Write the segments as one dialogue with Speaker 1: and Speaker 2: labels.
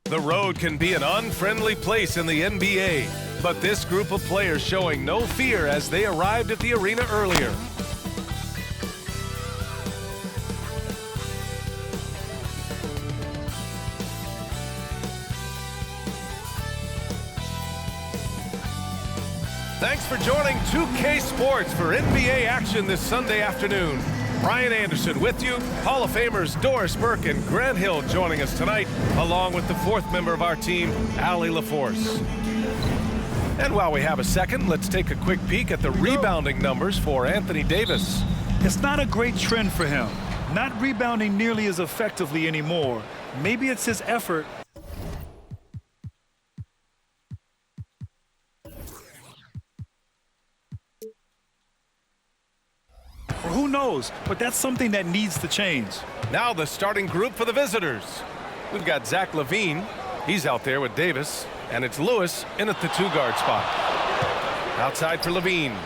Speaker 1: The road can be an unfriendly place in the NBA, but this group of players showing no fear as they arrived at the arena earlier. Thanks for joining 2K Sports for NBA action this Sunday afternoon. Brian Anderson with you, Hall of Famers Doris Burke and Grant Hill joining us tonight, along with the fourth member of our team, Allie LaForce. And while we have a second, let's take a quick peek at the rebounding numbers for Anthony Davis.
Speaker 2: It's not a great trend for him, not rebounding nearly as effectively anymore. Maybe it's his effort. Or who knows, but that's something that needs to change.
Speaker 1: Now the starting group for the visitors. We've got Zach LaVine. He's out there with Davis. And it's Lewis in at the two-guard spot. Outside for LaVine.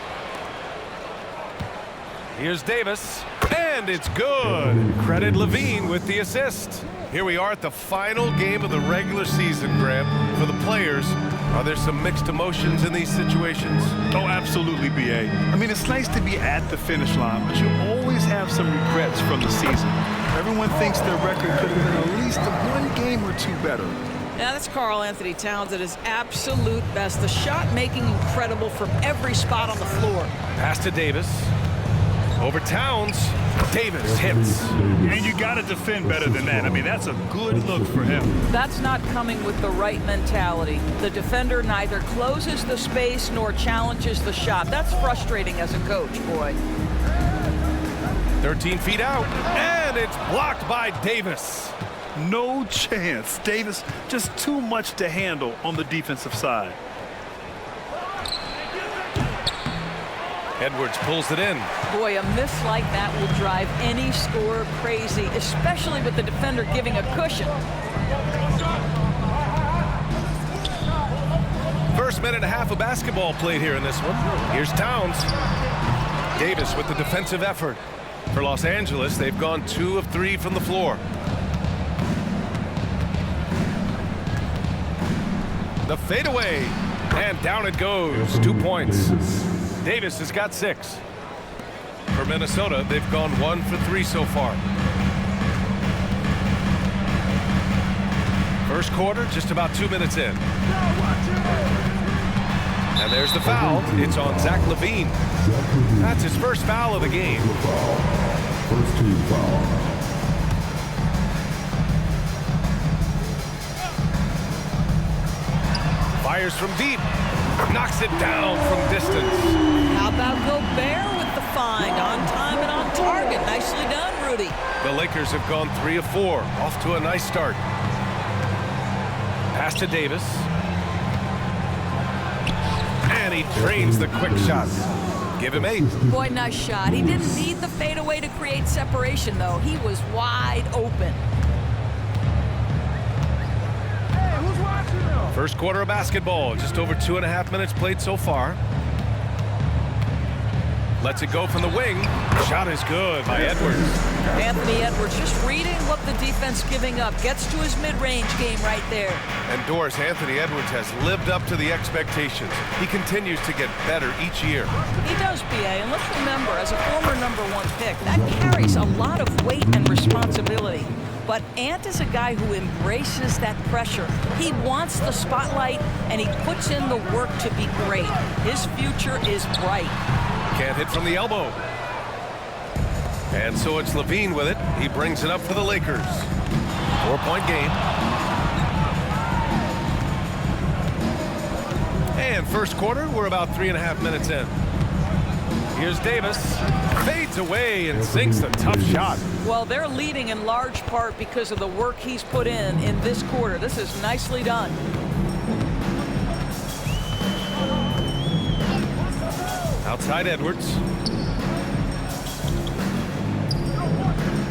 Speaker 1: Here's Davis. And it's good. Credit LaVine with the assist. Here we are at the final game of the regular season, Graham. For the players, are there some mixed emotions in these situations?
Speaker 2: Oh, absolutely, B.A. I mean, it's nice to be at the finish line, but you always have some regrets from the season. Everyone thinks their record could have been at least one game or two better.
Speaker 3: Yeah, that's Karl-Anthony Towns at his absolute best. The shot making incredible from every spot on the floor.
Speaker 1: Pass to Davis. Over Towns. Davis hits.
Speaker 2: And you got to defend better than that. I mean, that's a good look for him.
Speaker 3: That's not coming with the right mentality. The defender neither closes the space nor challenges the shot. That's frustrating as a coach, boy.
Speaker 1: 13 feet out. And it's blocked by Davis.
Speaker 2: No chance. Davis just too much to handle on the defensive side.
Speaker 1: Edwards pulls it in.
Speaker 3: Boy, a miss like that will drive any scorer crazy, especially with the defender giving a cushion.
Speaker 1: First minute and a half of basketball played here in this one. Here's Towns. Davis with the defensive effort. For Los Angeles, they've gone 2 of 3 from the floor. The fadeaway, and down it goes. 2 points. Davis has got 6. For Minnesota, they've gone 1 for 3 so far. First quarter, just about 2 minutes in. And there's the foul. It's on Zach LaVine. That's his first foul of the game.
Speaker 4: First team foul.
Speaker 1: Fires from deep. Knocks it down from distance.
Speaker 3: How about Gobert with the find? On time and on target. Nicely done, Rudy.
Speaker 1: The Lakers have gone 3 of 4. Off to a nice start. Pass to Davis. And he drains the quick shot. Give him 8.
Speaker 3: Boy, nice shot. He didn't need the fadeaway to create separation, though. He was wide open.
Speaker 1: First quarter of basketball, just over 2.5 minutes played so far. Lets it go from the wing. Shot is good by Edwards.
Speaker 3: Anthony Edwards just reading what the defense giving up. Gets to his mid-range game right there.
Speaker 1: And Doris, Anthony Edwards has lived up to the expectations. He continues to get better each year.
Speaker 3: He does, B.A. And let's remember, as a former #1 pick, that carries a lot of weight and responsibility. But Ant is a guy who embraces that pressure. He wants the spotlight, and he puts in the work to be great. His future is bright.
Speaker 1: Can't hit from the elbow. And so it's LaVine with it. He brings it up for the Lakers. 4-point game. And first quarter, we're about 3.5 minutes in. Here's Davis. Fades away and sinks the tough shot.
Speaker 3: Well, they're leading in large part because of the work he's put in this quarter. This is nicely done.
Speaker 1: Outside Edwards.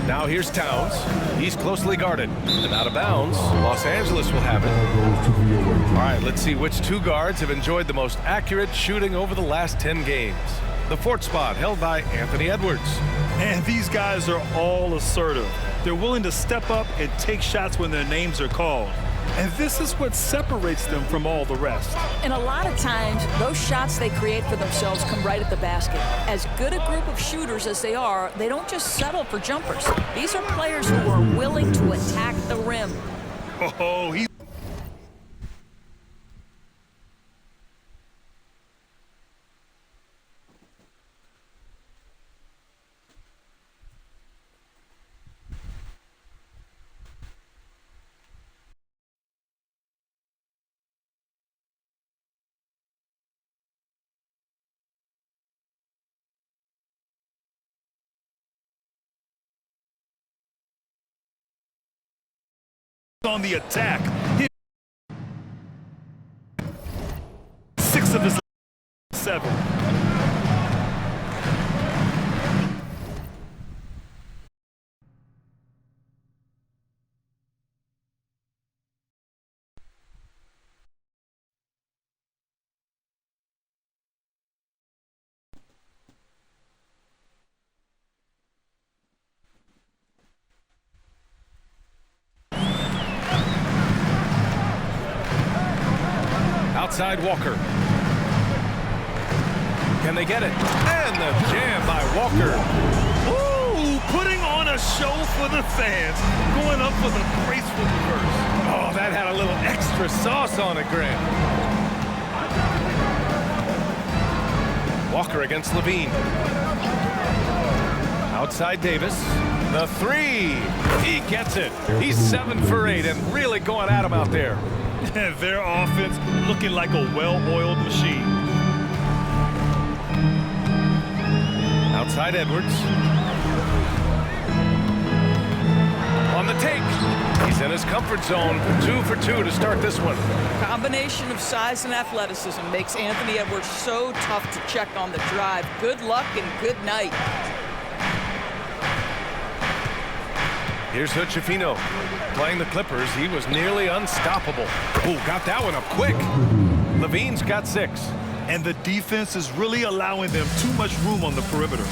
Speaker 1: Now here's Towns. He's closely guarded. And out of bounds. Los Angeles will have it. All right, let's see which 2 guards have enjoyed the most accurate shooting over the last 10 games. The 4th spot held by Anthony Edwards.
Speaker 2: And these guys are all assertive. They're willing to step up and take shots when their names are called. And this is what separates them from all the rest.
Speaker 3: And a lot of times, those shots they create for themselves come right at the basket. As good a group of shooters as they are, they don't just settle for jumpers. These are players who are willing to attack the rim.
Speaker 2: Oh, he's on the attack. 6 of his 7.
Speaker 1: Outside Walker. Can they get it? And the jam by Walker.
Speaker 2: Ooh, putting on a show for the fans. Going up with a graceful reverse.
Speaker 1: Oh, that had a little extra sauce on it, Grant. Walker against Levine. Outside Davis. The 3. He gets it. He's 7 for 8 and really going at him out there.
Speaker 2: Their offense looking like a well-oiled machine.
Speaker 1: Outside Edwards. On the take. He's in his comfort zone. 2 for 2 to start this one.
Speaker 3: Combination of size and athleticism makes Anthony Edwards so tough to check on the drive. Good luck and good night.
Speaker 1: Here's Hood-Schifino playing the Clippers. He was nearly unstoppable. Oh, got that one up quick. Levine's got 6.
Speaker 2: And the defense is really allowing them too much room on the perimeter.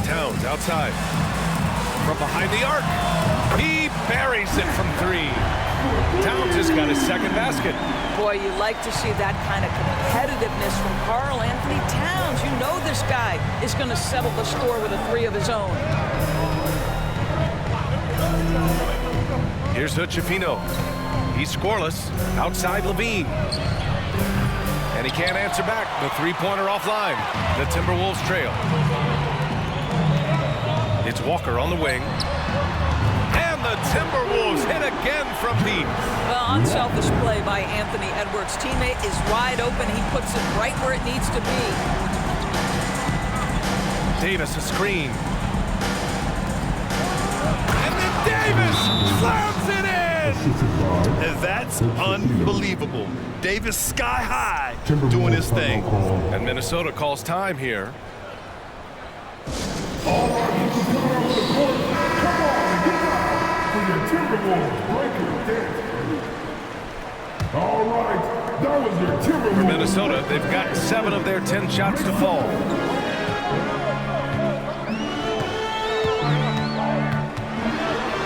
Speaker 1: Towns outside. From behind the arc. He buries it from 3. Towns just got his second basket.
Speaker 3: Boy, you like to see that kind of competitiveness from Karl Anthony Towns. You know this guy is going to settle the score with a 3 of his own.
Speaker 1: Here's Hood-Schifino. He's scoreless. Outside Levine. And he can't answer back. The 3-pointer offline. The Timberwolves trail. It's Walker on the wing. And the Timberwolves hit again from deep.
Speaker 3: Well, unselfish play by Anthony Edwards. Teammate is wide open. He puts it right where it needs to be.
Speaker 1: Davis a screen. And then Davis slams it in!
Speaker 2: And that's unbelievable. Davis sky high doing his thing.
Speaker 1: And Minnesota calls time here.
Speaker 4: All right, you can come out to the court. Come on, get out for your Timberwolves breaker dance. All right, that was your Timberwolves.
Speaker 1: For Minnesota, they've got 7 of their 10 shots to fall.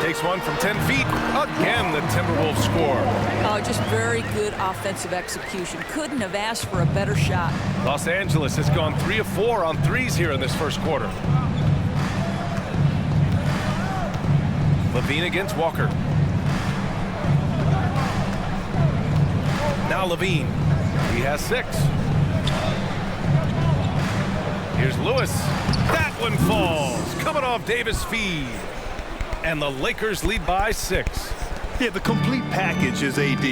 Speaker 1: Takes one from 10 feet. Again, the Timberwolves score.
Speaker 3: Oh, just very good offensive execution. Couldn't have asked for a better shot.
Speaker 1: Los Angeles has gone 3 of 4 on threes here in this first quarter. Levine against Walker. Now Levine. He has 6. Here's Lewis. That one falls. Coming off Davis' feed. And the Lakers lead by 6.
Speaker 2: Yeah, the complete package is AD.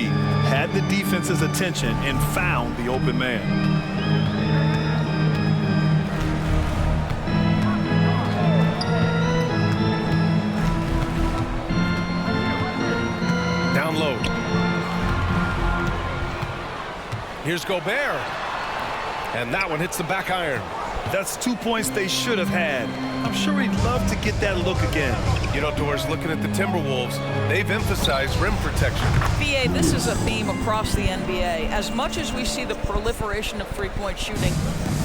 Speaker 2: Had the defense's attention and found the open man.
Speaker 1: Down low. Here's Gobert. And that one hits the back iron.
Speaker 2: That's 2 points they should have had. I'm sure he'd love to get that look again.
Speaker 1: You know, Doris, looking at the Timberwolves, they've emphasized rim protection.
Speaker 3: BA, this is a theme across the NBA. As much as we see the proliferation of three-point shooting,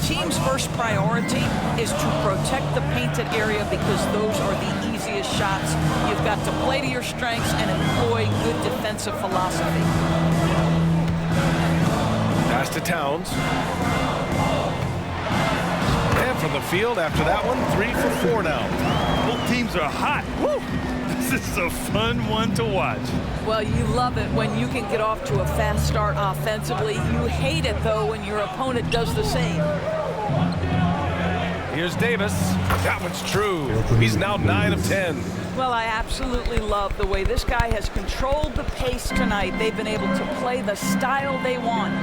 Speaker 3: teams' first priority is to protect the painted area because those are the easiest shots. You've got to play to your strengths and employ good defensive philosophy.
Speaker 1: Pass to Towns. And from the field after that one, 3 for 4 now.
Speaker 2: Both teams are hot. Woo! This is a fun one to watch.
Speaker 3: Well, you love it when you can get off to a fast start offensively. You hate it, though, when your opponent does the same.
Speaker 1: Here's Davis. That one's true. He's now 9 of 10.
Speaker 3: Well, I absolutely love the way this guy has controlled the pace tonight. They've been able to play the style they want.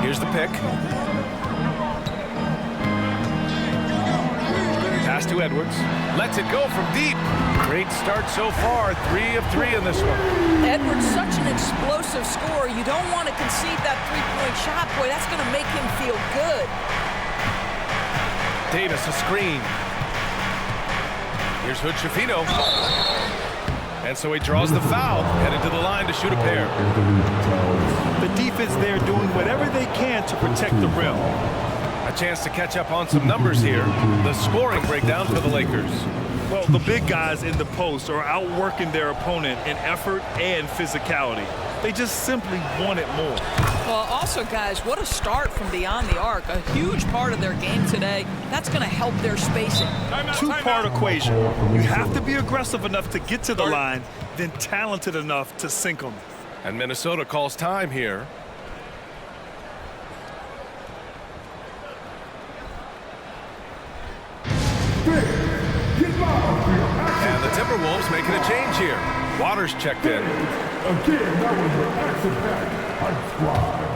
Speaker 1: Here's the pick. Pass to Edwards. Lets it go from deep. Great start so far. 3 of 3 in this one.
Speaker 3: Edwards, such an explosive scorer. You don't want to concede that three-point shot. Boy, that's going to make him feel good.
Speaker 1: Davis, a screen. Here's Hood-Schifino. And so he draws the foul, headed to the line to shoot a pair.
Speaker 2: The defense there doing whatever they can to protect the rim.
Speaker 1: A chance to catch up on some numbers here. The scoring breakdown for the Lakers.
Speaker 2: Well, the big guys in the post are outworking their opponent in effort and physicality. They just simply want it more.
Speaker 3: Well, also, guys, what a start from beyond the arc. A huge part of their game today. That's going to help their spacing.
Speaker 2: Two-part equation. You have to be aggressive enough to get to the line, then talented enough to sink them.
Speaker 1: And Minnesota calls time here. And the Timberwolves making a change here. Waters checked in.
Speaker 4: Again, that was an action-packed hype squad.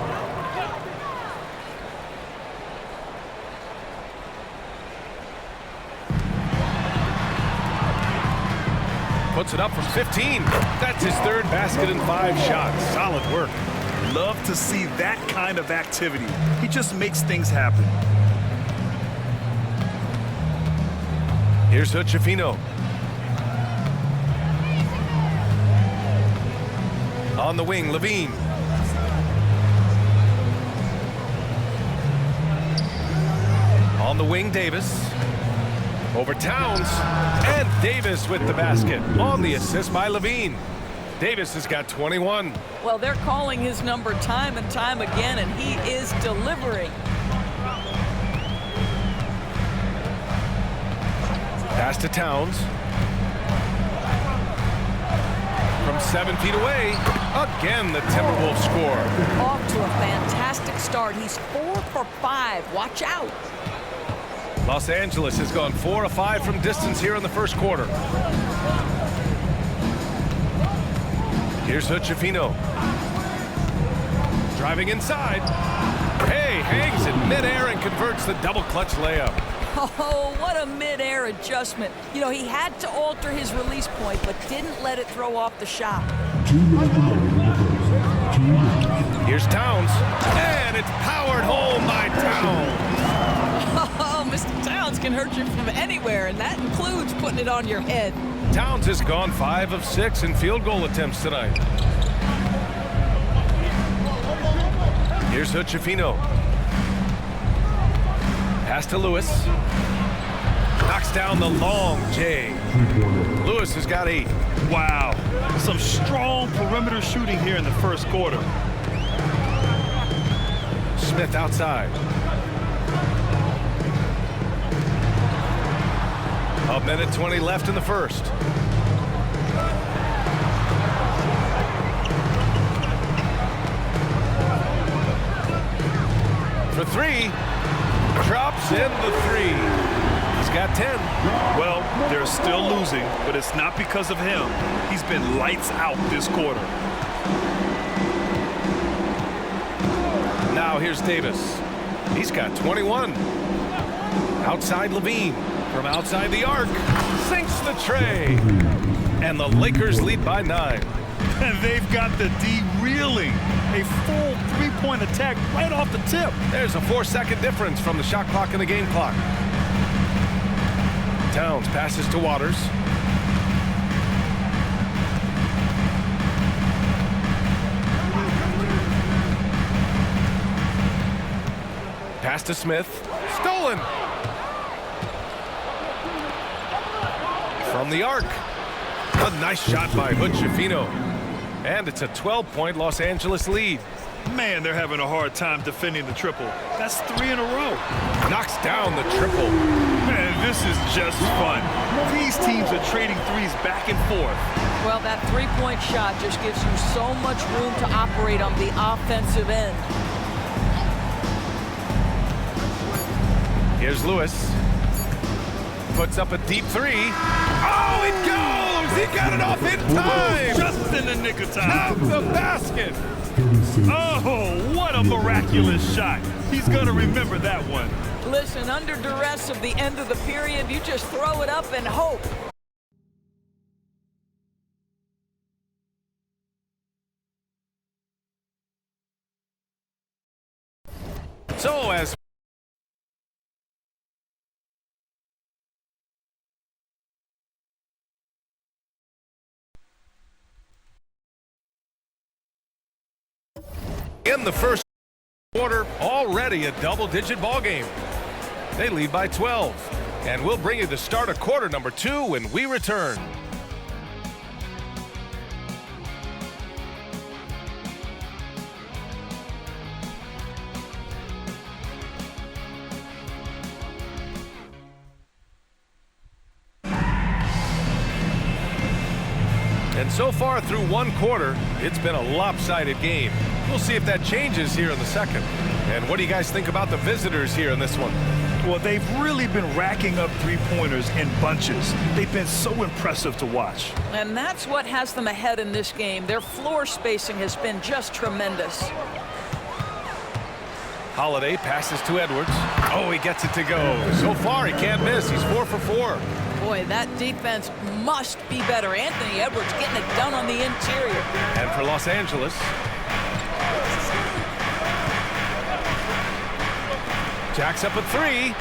Speaker 1: Puts it up from 15. That's his third basket in 5 shots. Solid work.
Speaker 2: Love to see that kind of activity. He just makes things happen.
Speaker 1: Here's Hood-Schifino. On the wing, Levine. On the wing, Davis. Over Towns. And Davis with the basket. On the assist by Levine. Davis has got 21.
Speaker 3: Well, they're calling his number time and time again, and he is delivering.
Speaker 1: Pass to Towns. From 7 feet away, again the Timberwolves score.
Speaker 3: Off to a fantastic start. He's 4 for 5. Watch out.
Speaker 1: Los Angeles has gone 4 of 5 from distance here in the first quarter. Here's Hood-Schifino. Driving inside. Hey, hangs in midair and converts the double clutch layup.
Speaker 3: Oh, what a mid-air adjustment. You know, he had to alter his release point, but didn't let it throw off the shot.
Speaker 1: Here's Towns. And it's powered home by Towns.
Speaker 3: Oh, Mr. Towns can hurt you from anywhere, and that includes putting it on your head.
Speaker 1: Towns has gone 5 of 6 in field goal attempts tonight. Here's Hood-Schifino. Pass to Lewis. Knocks down the long J. Lewis has got 8.
Speaker 2: Wow. Some strong perimeter shooting here in the first quarter.
Speaker 1: Smith outside. A minute 20 left in the first. For 3. Drops in the 3. He's got 10.
Speaker 2: Well, they're still losing, but it's not because of him. He's been lights out this quarter.
Speaker 1: Now here's Davis. He's got 21. Outside Levine. From outside the arc. Sinks the tray. And the Lakers lead by 9.
Speaker 2: And they've got the D reeling. A full three-point attack right off the tip.
Speaker 1: There's a 4-second difference from the shot clock and the game clock. Towns passes to Waters. Pass to Smith. Stolen. From the arc. A nice shot by Hood-Schifino. And it's a 12-point Los Angeles lead.
Speaker 2: Man, they're having a hard time defending the triple. That's 3 in a row.
Speaker 1: Knocks down the triple.
Speaker 2: Man, this is just fun. These teams are trading threes back and forth.
Speaker 3: Well, that three-point shot just gives you so much room to operate on the offensive end.
Speaker 1: Here's Lewis. Puts up a deep three. Oh, it goes! He got it off in time!
Speaker 2: Just in the nick of time.
Speaker 1: At the basket!
Speaker 2: Oh, what a miraculous shot. He's going to remember that one.
Speaker 3: Listen, under duress of the end of the period, you just throw it up and hope.
Speaker 1: So as in the first quarter, already a double-digit ball game. They lead by 12. And we'll bring you the start of quarter number 2 when we return. And so far through one quarter, it's been a lopsided game. We'll see if that changes here in the second. And what do you guys think about the visitors here in this one?
Speaker 2: Well, they've really been racking up three-pointers in bunches. They've been so impressive to watch.
Speaker 3: And that's what has them ahead in this game. Their floor spacing has been just tremendous.
Speaker 1: Holiday passes to Edwards. Oh, he gets it to go. So far, he can't miss. He's 4 for 4.
Speaker 3: Boy, that defense must be better. Anthony Edwards getting it done on the interior.
Speaker 1: And for Los Angeles, jacks up a 3,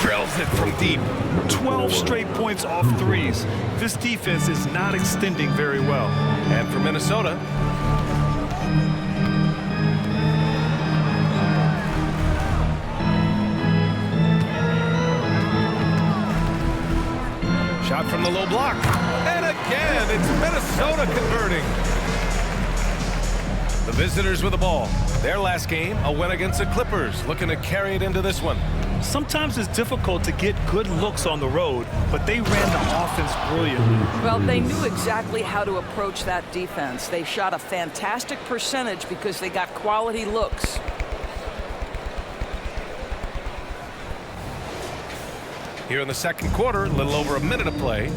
Speaker 1: drills it from deep.
Speaker 2: 12 straight points off threes. This defense is not extending very well.
Speaker 1: And for Minnesota, shot from the low block. And again, it's Minnesota converting. The visitors with the ball. Their last game, a win against the Clippers, looking to carry it into this one.
Speaker 2: Sometimes it's difficult to get good looks on the road, but they ran the offense brilliantly.
Speaker 3: Well, they knew exactly how to approach that defense. They shot a fantastic percentage because they got quality looks.
Speaker 1: Here in the second quarter, a little over a minute of play.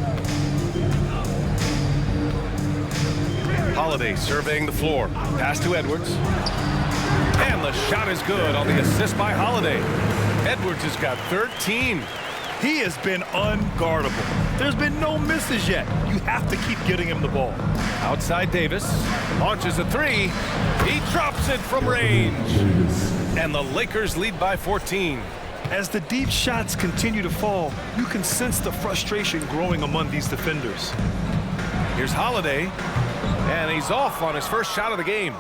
Speaker 1: Holiday surveying the floor. Pass to Edwards. And the shot is good on the assist by Holiday. Edwards has got 13.
Speaker 2: He has been unguardable. There's been no misses yet. You have to keep getting him the ball.
Speaker 1: Outside Davis. Launches a 3. He drops it from range. And the Lakers lead by 14.
Speaker 2: As the deep shots continue to fall, you can sense the frustration growing among these defenders.
Speaker 1: Here's Holiday. And he's off on his first shot of the game.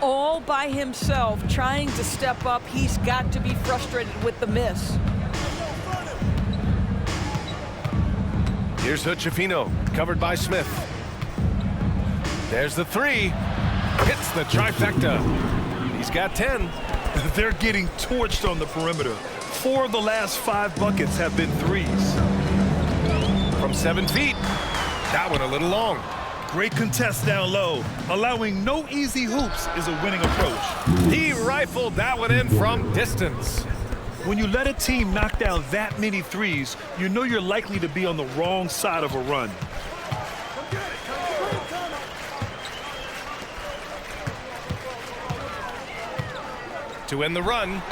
Speaker 3: All by himself, trying to step up. He's got to be frustrated with the miss.
Speaker 1: Here's Hood-Schifino, covered by Smith. There's the 3. Hits the trifecta. He's got 10.
Speaker 2: They're getting torched on the perimeter. 4 of the last 5 buckets have been threes.
Speaker 1: From 7 feet. That one a little long.
Speaker 2: Great contest down low. Allowing no easy hoops is a winning approach.
Speaker 1: He rifled that one in from distance.
Speaker 2: When you let a team knock down that many threes, you know you're likely to be on the wrong side of a run.
Speaker 1: To end the run.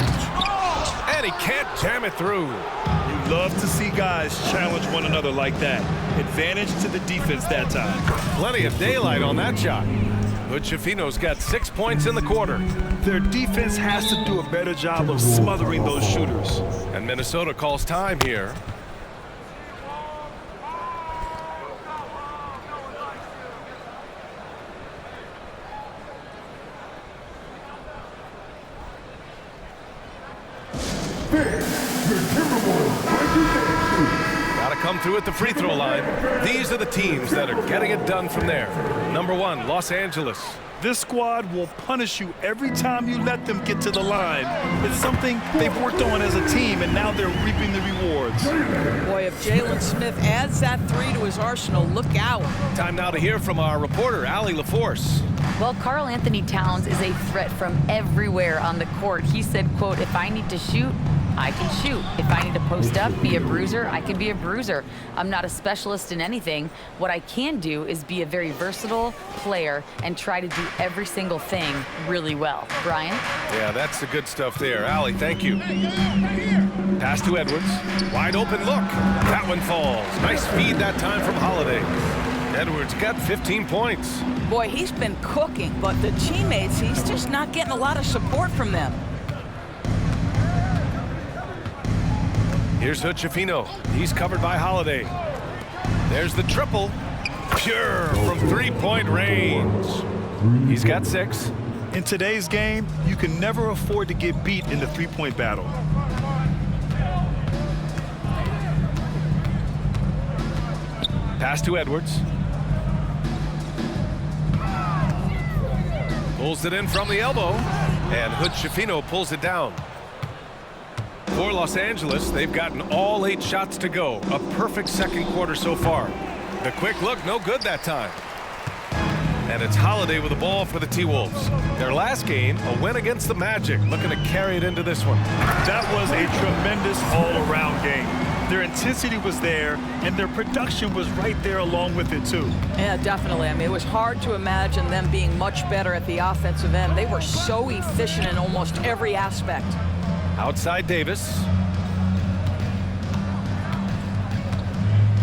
Speaker 1: And he can't jam it through.
Speaker 2: You love to see guys challenge one another like that. Advantage to the defense that time.
Speaker 1: Plenty of daylight on that shot. Hood-Schifino's got 6 points in the quarter.
Speaker 2: Their defense has to do a better job of smothering those shooters.
Speaker 1: And Minnesota calls time here. Gotta come through at the free throw line. These are the teams that are getting it done from there. Number 1, Los Angeles.
Speaker 2: This squad will punish you every time you let them get to the line. It's something they've worked on as a team, and now they're reaping the rewards.
Speaker 3: Boy, if Jalen Smith adds that 3 to his arsenal, look out.
Speaker 1: Time now to hear from our reporter, Allie LaForce.
Speaker 5: Well, Karl Anthony Towns is a threat from everywhere on the court. He said, quote, if I need to shoot, I can shoot. If I need to post up, be a bruiser, I can be a bruiser. I'm not a specialist in anything. What I can do is be a very versatile player and try to do every single thing really well. Brian?
Speaker 1: Yeah, that's the good stuff there. Allie, thank you. Pass to Edwards. Wide open look. That one falls. Nice feed that time from Holiday. Edwards got 15 points.
Speaker 3: Boy, he's been cooking, but the teammates, he's just not getting a lot of support from them.
Speaker 1: Here's Hood-Schifino. He's covered by Holiday. There's the triple. Pure from three-point range. He's got 6.
Speaker 2: In today's game, you can never afford to get beat in the three-point battle.
Speaker 1: Pass to Edwards. Pulls it in from the elbow. And Hood-Schifino pulls it down. For Los Angeles, they've gotten all 8 shots to go. A perfect second quarter so far. The quick look, no good that time. And it's Holiday with the ball for the T-Wolves. Their last game, a win against the Magic, looking to carry it into this one.
Speaker 2: That was a tremendous all-around game. Their intensity was there, and their production was right there along with it, too.
Speaker 3: Yeah, definitely. I mean, it was hard to imagine them being much better at the offensive end. They were so efficient in almost every aspect.
Speaker 1: Outside Davis.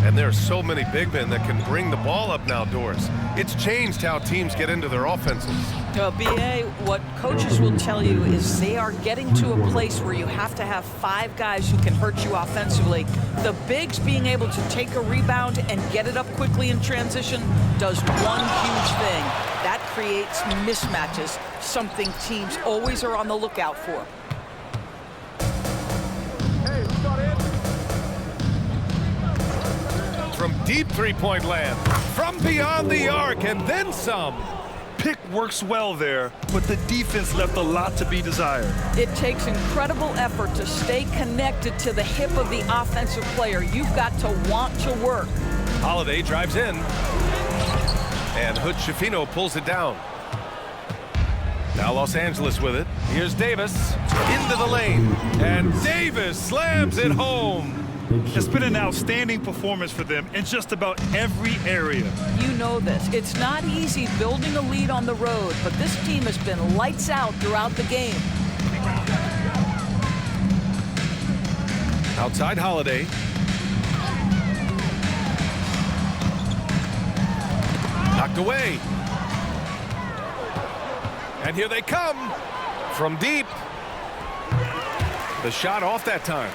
Speaker 1: And there are so many big men that can bring the ball up now, Doris. It's changed how teams get into their offenses.
Speaker 3: BA, what coaches will tell you is they are getting to a place where you have to have 5 guys who can hurt you offensively. The bigs being able to take a rebound and get it up quickly in transition does one huge thing. That creates mismatches, something teams always are on the lookout for.
Speaker 1: From deep three-point land, from beyond the arc, and then some.
Speaker 2: Pick works well there, but the defense left a lot to be desired.
Speaker 3: It takes incredible effort to stay connected to the hip of the offensive player. You've got to want to work.
Speaker 1: Holiday drives in. And Hood-Schifino pulls it down. Now Los Angeles with it. Here's Davis into the lane. And Davis slams it home.
Speaker 2: It's been an outstanding performance for them in just about every area.
Speaker 3: You know this. It's not easy building a lead on the road, but this team has been lights out throughout the game.
Speaker 1: Outside Holiday. Knocked away. And here they come from deep. The shot off that time.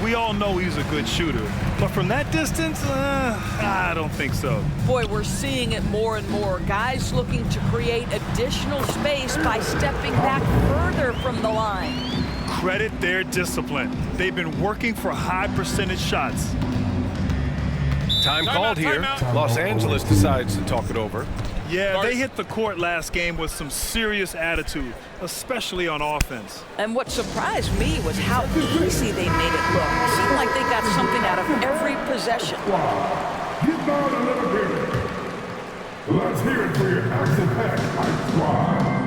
Speaker 2: We all know he's a good shooter, but from that distance, I don't think so.
Speaker 3: Boy, we're seeing it more and more. Guys looking to create additional space by stepping back further from the line.
Speaker 2: Credit their discipline. They've been working for high percentage shots.
Speaker 1: Time called here. Los Angeles decides to talk it over.
Speaker 2: Yeah, they hit the court last game with some serious attitude, especially on offense.
Speaker 3: And what surprised me was how easy they made it look. It seemed like they got something out of every possession.
Speaker 4: Get down a little bit. Let's hear it for your action-packed hype squad.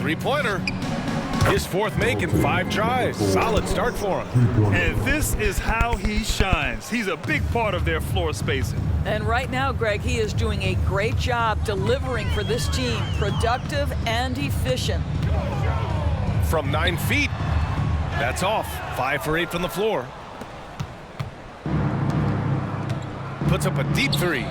Speaker 1: Three-pointer. His 4th make in 5 tries. Solid start for him.
Speaker 2: And this is how he shines. He's a big part of their floor spacing.
Speaker 3: And right now, Greg, he is doing a great job delivering for this team. Productive and efficient.
Speaker 1: from 9 feet. That's off. 5 for 8 from the floor. Puts up a deep three.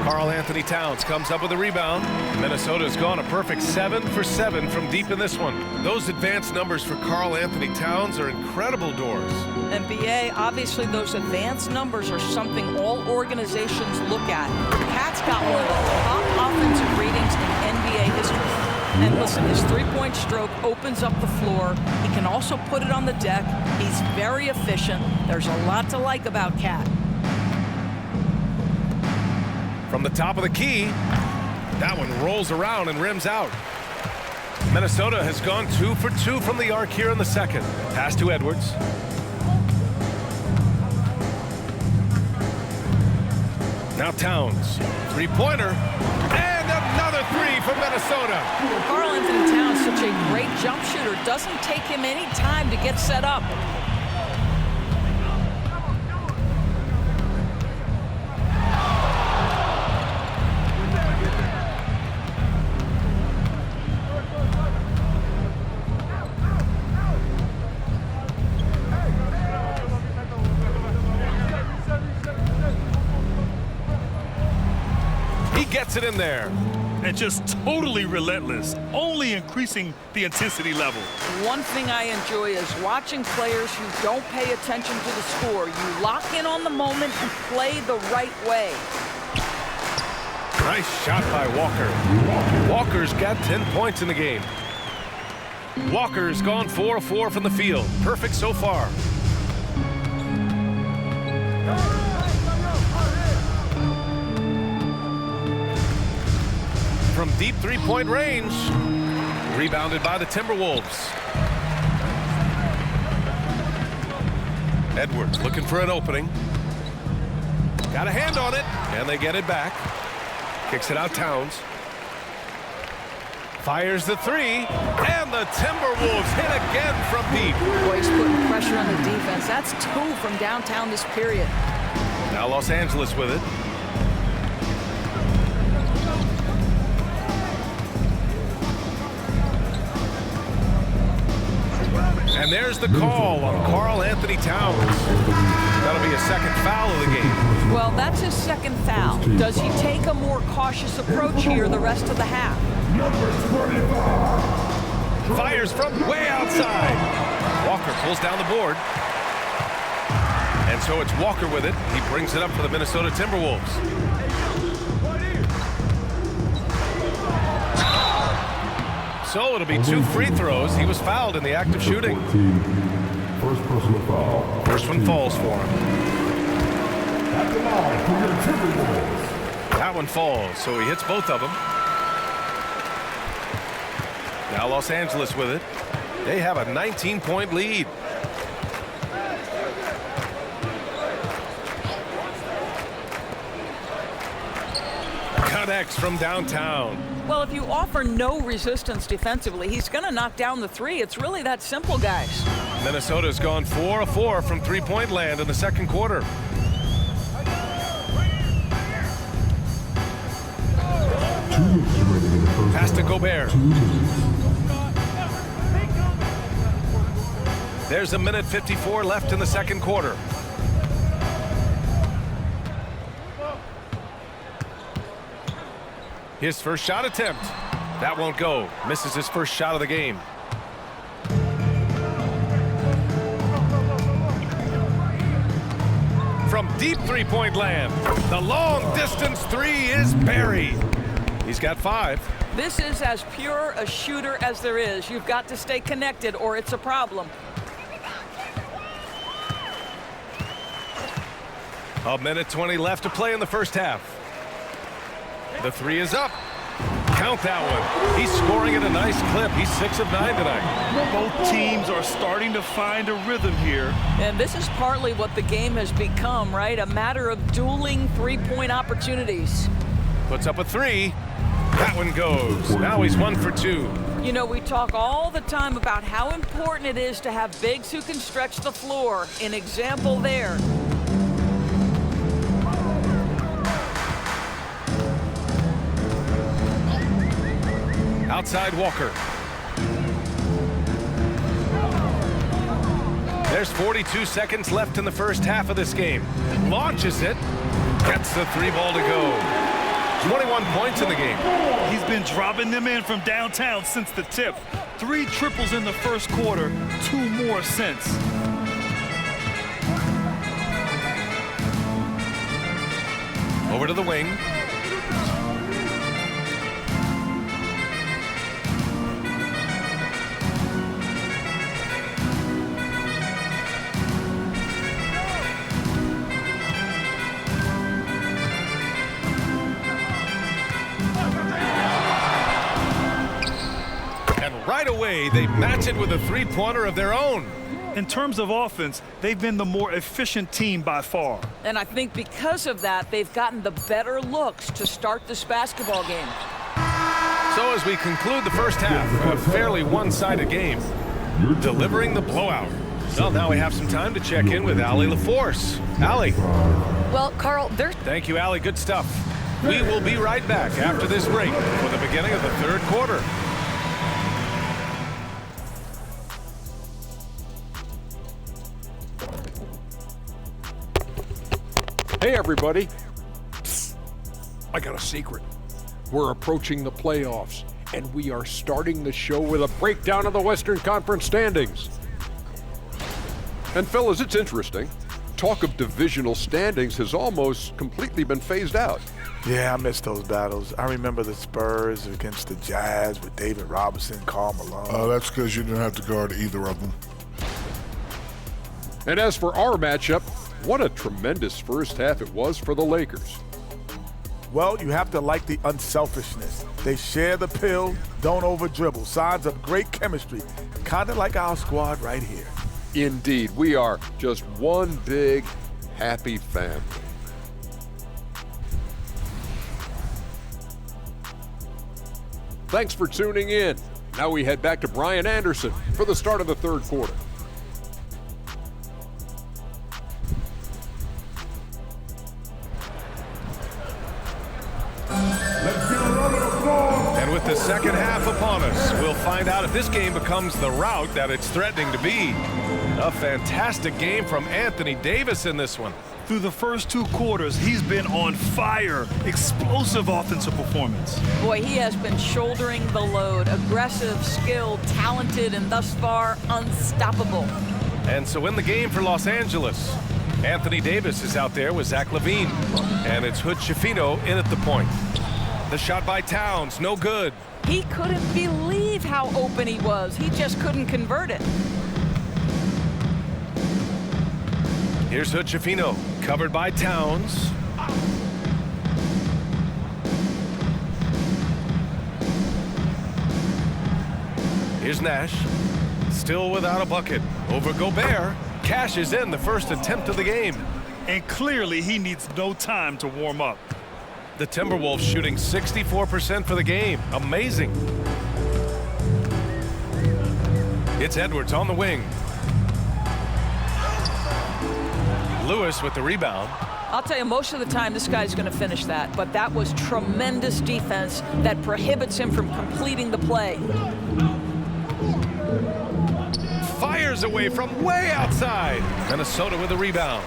Speaker 1: Karl-Anthony Towns comes up with a rebound. Minnesota's gone a perfect 7 for 7 from deep in this one. Those advanced numbers for Karl-Anthony Towns are incredible, Doris.
Speaker 3: NBA, obviously those advanced numbers are something all organizations look at. Cat's got one of the top offensive ratings in NBA history. And listen, his three-point stroke opens up the floor. He can also put it on the deck. He's very efficient. There's a lot to like about Cat.
Speaker 1: From the top of the key, that one rolls around and rims out. Minnesota has gone 2 for 2 from the arc here in the second. Pass to Edwards. Now Towns, three-pointer, and another three for Minnesota.
Speaker 3: Karl-Anthony Towns, such a great jump shooter, doesn't take him any time to get set up.
Speaker 1: Gets it in there.
Speaker 6: And just totally relentless, only increasing the intensity level.
Speaker 3: One thing I enjoy is watching players who don't pay attention to the score. You lock in on the moment and play the right way.
Speaker 1: Nice shot by Walker. Walker's got 10 points in the game. Walker's gone 4 of 4 from the field. Perfect so far. From deep three-point range. Rebounded by the Timberwolves. Edwards looking for an opening. Got a hand on it, and they get it back. Kicks it out Towns. Fires the three, and the Timberwolves hit again from deep.
Speaker 3: Boy, he's putting pressure on the defense. That's 2 from downtown this period.
Speaker 1: Now Los Angeles with it. And there's the call on Karl-Anthony Towns. That'll be a second foul of the game.
Speaker 3: Well, that's his second foul. Does he take a more cautious approach here the rest of the half?
Speaker 1: Fires from way outside. Walker pulls down the board. And so it's Walker with it. He brings it up for the Minnesota Timberwolves. So it'll be 2 free throws. He was fouled in the act of shooting.
Speaker 4: First personal foul.
Speaker 1: First one falls for him.
Speaker 4: At the line for your Timberwolves.
Speaker 1: That one falls, so he hits both of them. Now Los Angeles with it. They have a 19-point lead. Connects from downtown.
Speaker 3: Well, if you offer no resistance defensively, he's going to knock down the three. It's really that simple, guys.
Speaker 1: Minnesota's gone 4 of 4 from three-point land in the second quarter. Pass to Gobert. There's a minute 54 left in the second quarter. His first shot attempt. That won't go. Misses his first shot of the game. From deep three-point land, the long-distance three is buried. He's got 5.
Speaker 3: This is as pure a shooter as there is. You've got to stay connected or it's a problem.
Speaker 1: A minute 20 left to play in the first half. The three is up. Count that one. He's scoring at a nice clip. He's 6 of 9 tonight.
Speaker 6: Both teams are starting to find a rhythm here.
Speaker 3: And this is partly what the game has become, right? A matter of dueling three-point opportunities.
Speaker 1: Puts up a 3. That one goes. Now he's 1 for 2.
Speaker 3: You know, we talk all the time about how important it is to have bigs who can stretch the floor. An example there.
Speaker 1: Outside Walker. There's 42 seconds left in the first half of this game. Launches it. Gets the 3-ball to go. 21 points in the game.
Speaker 6: He's been dropping them in from downtown since the tip. 3 triples in the first quarter, 2 more since.
Speaker 1: Over to the wing. And right away, they match it with a 3-pointer of their own.
Speaker 6: In terms of offense, they've been the more efficient team by far.
Speaker 3: And I think because of that, they've gotten the better looks to start this basketball game.
Speaker 1: So as we conclude the first half, a fairly one-sided game, delivering the blowout. Well, now we have some time to check in with Allie LaForce. Allie.
Speaker 5: Well, Carl, there's...
Speaker 1: Thank you, Allie. Good stuff. We will be right back after this break for the beginning of the third quarter.
Speaker 7: Hey, everybody. Psst. I got a secret. We're approaching the playoffs, and we are starting the show with a breakdown of the Western Conference standings. And fellas, it's interesting. Talk of divisional standings has almost completely been phased out.
Speaker 8: Yeah, I miss those battles. I remember the Spurs against the Jazz with David Robinson, Karl Malone.
Speaker 4: That's because you didn't have to guard either of them.
Speaker 7: And as for our matchup, what a tremendous first half it was for the Lakers.
Speaker 8: Well, you have to like the unselfishness. They share the pill, don't over-dribble. Signs of great chemistry, kind of like our squad right here.
Speaker 7: Indeed, we are just one big, happy family. Thanks for tuning in. Now we head back to Brian Anderson for the start of the third quarter.
Speaker 1: And with the second half upon us, we'll find out if this game becomes the rout that it's threatening to be. A fantastic game from Anthony Davis in this one.
Speaker 6: Through the first 2 quarters, he's been on fire. Explosive offensive performance.
Speaker 3: Boy, he has been shouldering the load. Aggressive, skilled, talented, and thus far, unstoppable.
Speaker 1: And so in the game for Los Angeles, Anthony Davis is out there with Zach LaVine. And it's Hood Schifino in at the point. The shot by Towns, no good.
Speaker 3: He couldn't believe how open he was. He just couldn't convert it.
Speaker 1: Here's Hood Schifino, covered by Towns. Here's Nash, still without a bucket. Over Gobert, cashes in the first attempt of the game.
Speaker 6: And clearly he needs no time to warm up.
Speaker 1: The Timberwolves shooting 64% for the game. Amazing. It's Edwards on the wing. Lewis with the rebound.
Speaker 3: I'll tell you, most of the time this guy's going to finish that, but that was tremendous defense that prohibits him from completing the play.
Speaker 1: Fires away from way outside. Minnesota with the rebound.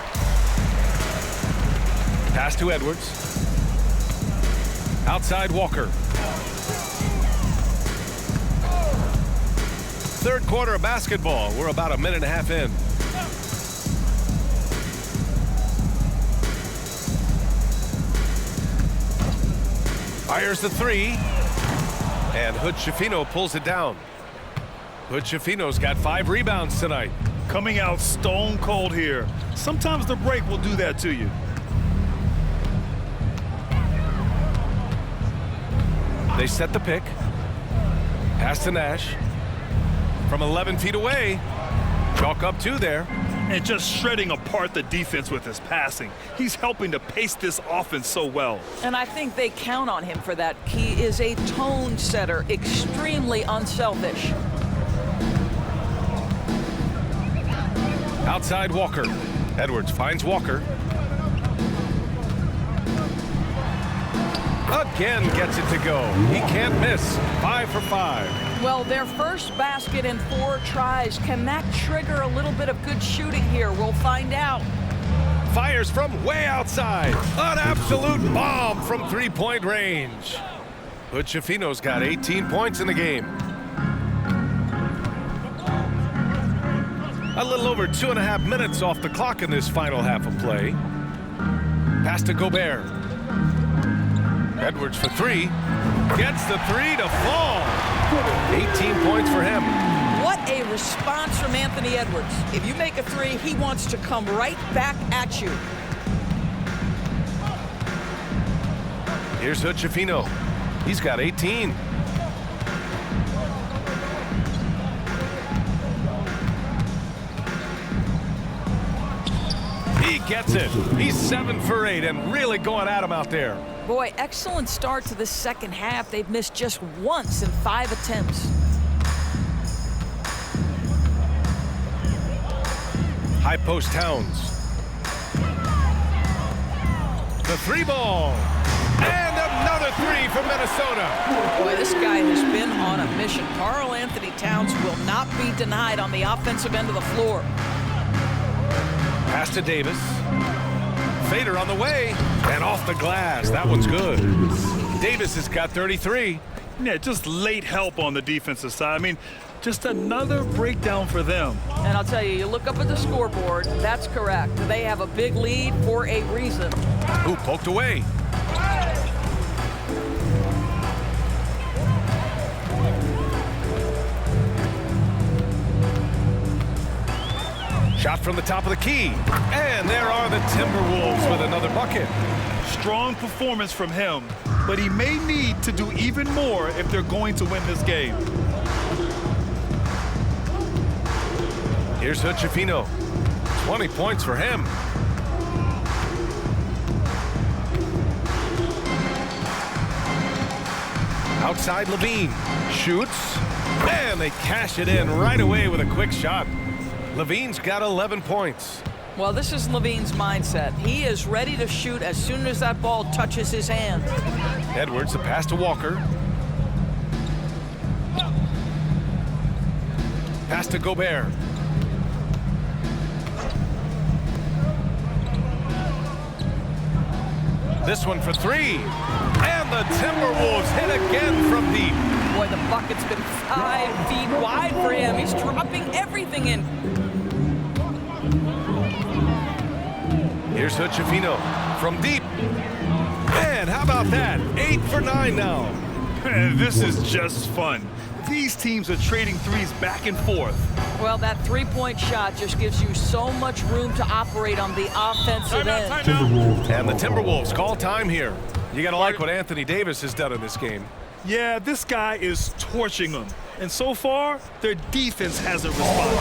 Speaker 1: Pass to Edwards. Outside Walker. Third quarter of basketball. We're about a minute and a half in. Fires the 3. And Hood Schifino pulls it down. Hood Schifino's got 5 rebounds tonight.
Speaker 6: Coming out stone cold here. Sometimes the break will do that to you.
Speaker 1: They set the pick. Pass to Nash. From 11 feet away. Chalk up 2 there.
Speaker 6: And just shredding apart the defense with his passing. He's helping to pace this offense so well.
Speaker 3: And I think they count on him for that. He is a tone setter, extremely unselfish.
Speaker 1: Outside Walker. Edwards finds Walker. Again gets it to go. He can't miss. 5 for 5.
Speaker 3: Well, their first basket in 4 tries. Can that trigger a little bit of good shooting here? We'll find out.
Speaker 1: Fires from way outside. An absolute bomb from three-point range. Hood-Schifino's got 18 points in the game. A little over 2.5 minutes off the clock in this final half of play. Pass to Gobert. Edwards for 3. Gets the 3 to fall. 18 points for him.
Speaker 3: What a response from Anthony Edwards. If you make a 3, he wants to come right back at you.
Speaker 1: Here's Hood-Schifino. He's got 18. He gets it. He's 7 for 8 and really going at him out there.
Speaker 3: Boy, excellent start to the second half. They've missed just once in 5 attempts.
Speaker 1: High post Towns. The 3 ball. And another 3 from Minnesota.
Speaker 3: Boy, this guy has been on a mission. Karl-Anthony Towns will not be denied on the offensive end of the floor.
Speaker 1: Pass to Davis. Fader on the way. And off the glass. That one's good. Davis has got 33.
Speaker 6: Yeah, just late help on the defensive side. I mean, just another breakdown for them.
Speaker 3: And I'll tell you, you look up at the scoreboard, that's correct. They have a big lead for a reason.
Speaker 1: Ooh, poked away. Shot from the top of the key. And there are the Timberwolves with another bucket.
Speaker 6: Strong performance from him, but he may need to do even more if they're going to win this game.
Speaker 1: Here's Hood-Schifino. 20 points for him. Outside Levine. Shoots. And they cash it in right away with a quick shot. Levine's got 11 points.
Speaker 3: Well, this is Levine's mindset. He is ready to shoot as soon as that ball touches his hand.
Speaker 1: Edwards, the pass to Walker. Pass to Gobert. This one for 3. And the Timberwolves hit again from deep.
Speaker 3: Boy, the bucket's been 5 feet wide for him. He's dropping everything in.
Speaker 1: Here's Hood-Schifino from deep. And how about that? 8 for 9 now.
Speaker 6: And this is just fun. These teams are trading threes back and forth.
Speaker 3: Well, that three-point shot just gives you so much room to operate on the offensive end.
Speaker 1: And the Timberwolves call time here. You got to like what Anthony Davis has done in this game.
Speaker 6: Yeah, this guy is torching them. And so far, their defense hasn't responded.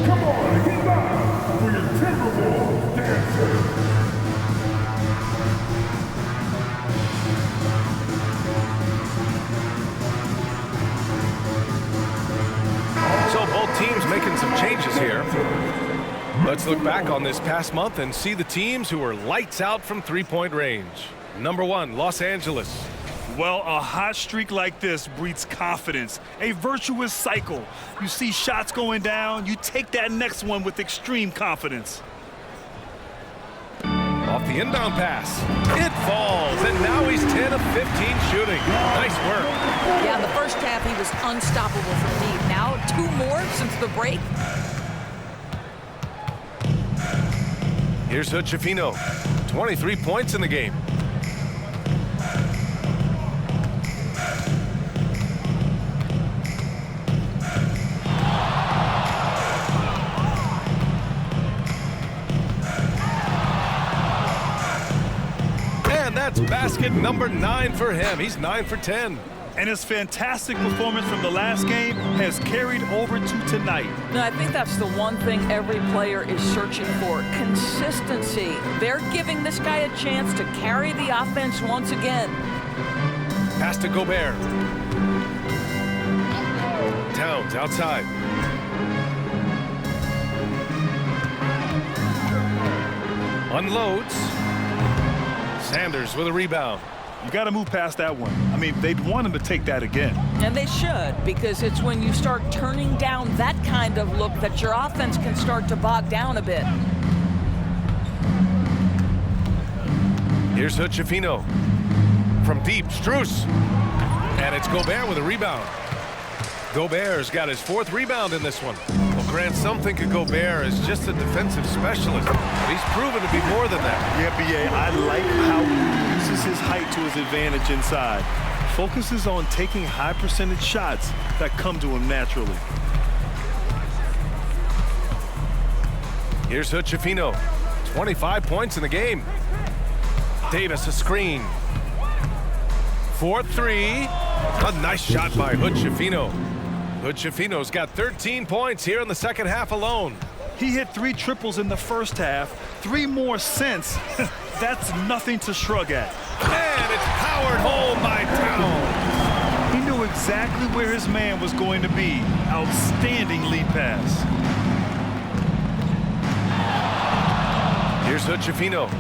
Speaker 4: Come on, get back for your Timberwolves dancer.
Speaker 1: So both teams making some changes here. Let's look back on this past month and see the teams who were lights out from three-point range. Number 1, Los Angeles.
Speaker 6: Well, a hot streak like this breeds confidence, a virtuous cycle. You see shots going down, you take that next one with extreme confidence.
Speaker 1: Off the inbound pass. It falls, and now he's 10 of 15 shooting. Nice work.
Speaker 3: Yeah, in the first half, he was unstoppable from deep. Now, 2 more since the break.
Speaker 1: Here's Hood-Schifino. 23 points in the game. And that's basket number 9 for him. He's 9 for 10.
Speaker 6: And his fantastic performance from the last game has carried over to tonight.
Speaker 3: No, I think that's the one thing every player is searching for, consistency. They're giving this guy a chance to carry the offense once again.
Speaker 1: Pass to Gobert. Towns outside. Unloads. Sanders with a rebound.
Speaker 6: You got to move past that one. I mean, they'd want him to take that again.
Speaker 3: And they should, because it's when you start turning down that kind of look that your offense can start to bog down a bit.
Speaker 1: Here's Hood-Schifino. From deep, Strus. And it's Gobert with a rebound. Gobert's got his 4th rebound in this one. Well, Grant, some think of Gobert as just a defensive specialist, but he's proven to be more than that.
Speaker 6: Yeah, B.A., I like how he uses his height to his advantage inside. Focuses on taking high percentage shots that come to him naturally.
Speaker 1: Here's Hood-Schifino. 25 points in the game. Davis, a screen. 4-3. A nice shot by Hood-Schifino. Hood-Schifino's got 13 points here in the second half alone.
Speaker 6: He hit 3 triples in the first half, 3 more since. That's nothing to shrug at.
Speaker 1: And it's powered home by Town.
Speaker 6: He knew exactly where his man was going to be. Outstanding lead pass.
Speaker 1: Here's Hood-Schifino.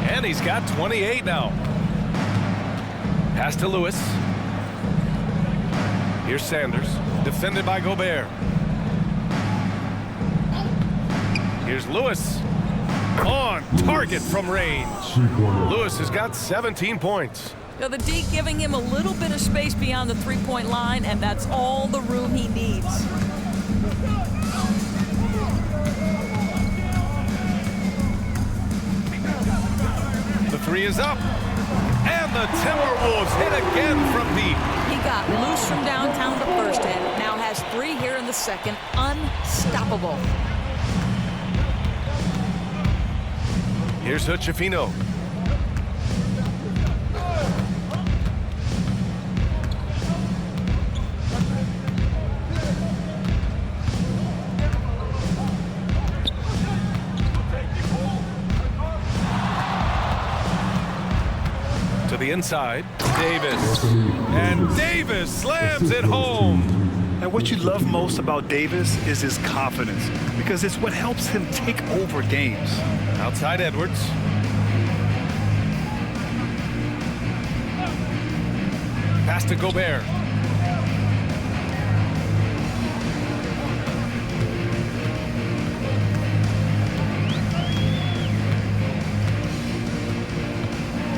Speaker 1: And he's got 28 now. Pass to Lewis. Here's Sanders, defended by Gobert. Here's Lewis. On target from range. Lewis has got 17 points.
Speaker 3: Now the D giving him a little bit of space beyond the three-point line, and that's all the room he needs.
Speaker 1: The 3 is up. And the Timberwolves hit again from deep.
Speaker 3: He got loose from downtown the first half, now has 3 here in the second. Unstoppable.
Speaker 1: Here's Hood-Schifino. To the inside, Davis. And Davis slams it home.
Speaker 6: And what you love most about Davis is his confidence, because it's what helps him take over games.
Speaker 1: Outside Edwards. Pass to Gobert.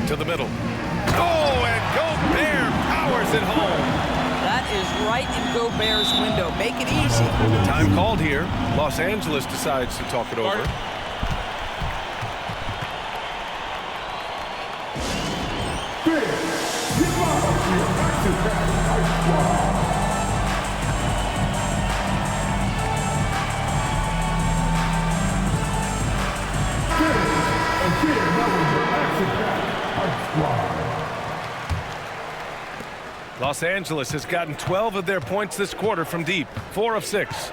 Speaker 1: To the middle. Oh, and Gobert powers it home.
Speaker 3: That is right in Gobert's window. Make it easy.
Speaker 1: Time called here. Los Angeles decides to talk it over. Los Angeles has gotten 12 of their points this quarter from deep, 4 of 6.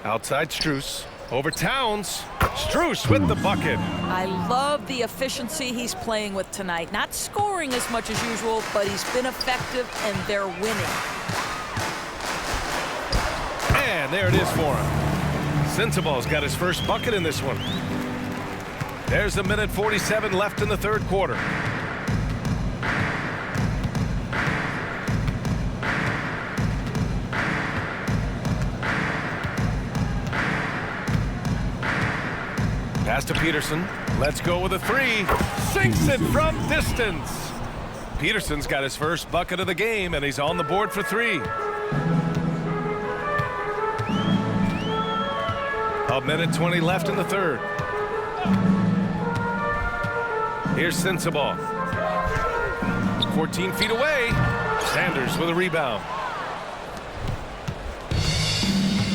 Speaker 1: Outside Strus. Over Towns. Strus with the bucket.
Speaker 3: I love the efficiency he's playing with tonight. Not scoring as much as usual, but he's been effective, and they're winning.
Speaker 1: And there it is for him. Sensabaugh's got his first bucket in this one. There's a minute 47 left in the third quarter. Pass to Peterson. Let's go with a 3. Sinks it from distance. Peterson's got his first bucket of the game, and he's on the board for 3. A minute 20 left in the third. Here's Sensabaugh. 14 feet away. Sanders with a rebound.